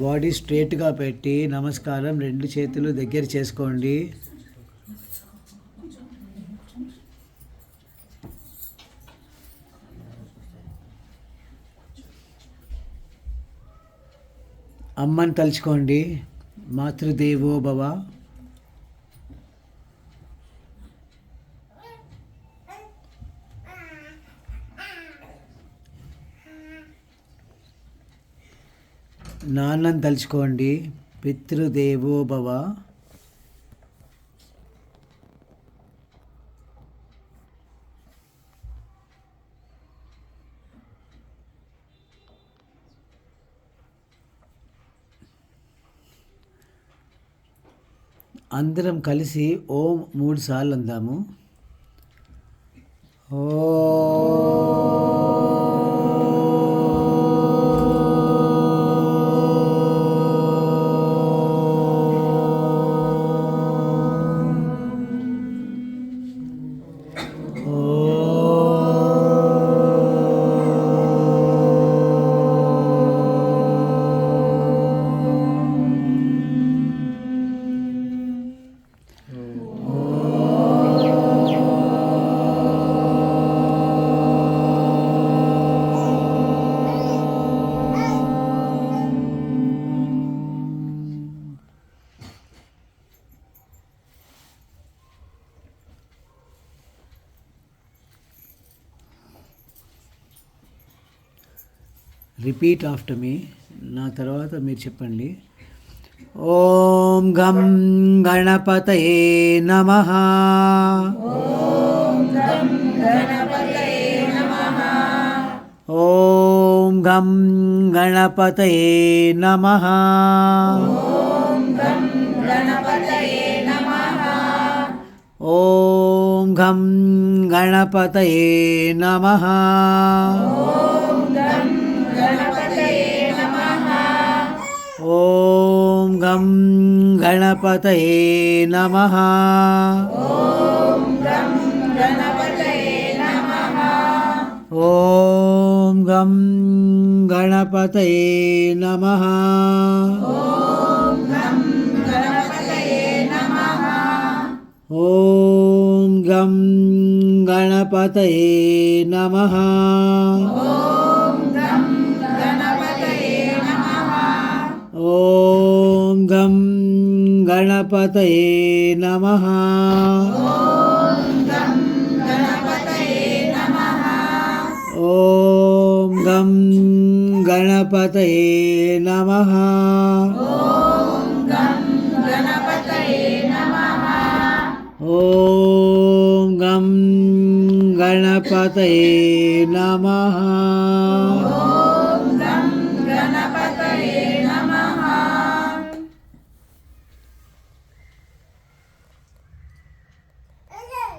Body స్ట్రైట్గా పెట్టి నమస్కారం, రెండు చేతులు దగ్గర చేసుకోండి. అమ్మని తలుచుకోండి. మాతృదేవో భవ. నాన్నని తలుచుకోండి. పితృదేవో భవ. అందరం కలిసి ఓం 3 సార్లు అందాము. ఓ రిపీట్ ఆఫ్టర్ మీ. నా తర్వాత మీరు చెప్పండి. ఓం గం గణపతయే నమః. ఓం గం గణపతయే నమః. ఓం గం గణపతయే నమః. ఓం గం గణపతయే నమః. ఓం గం గణపతయే నమః. ఓం గం గణపతయే నమః. ఓం గం గణపతయే నమః. ఓం గం గణపతయే నమః. ఓం గం గణపతయే నమః.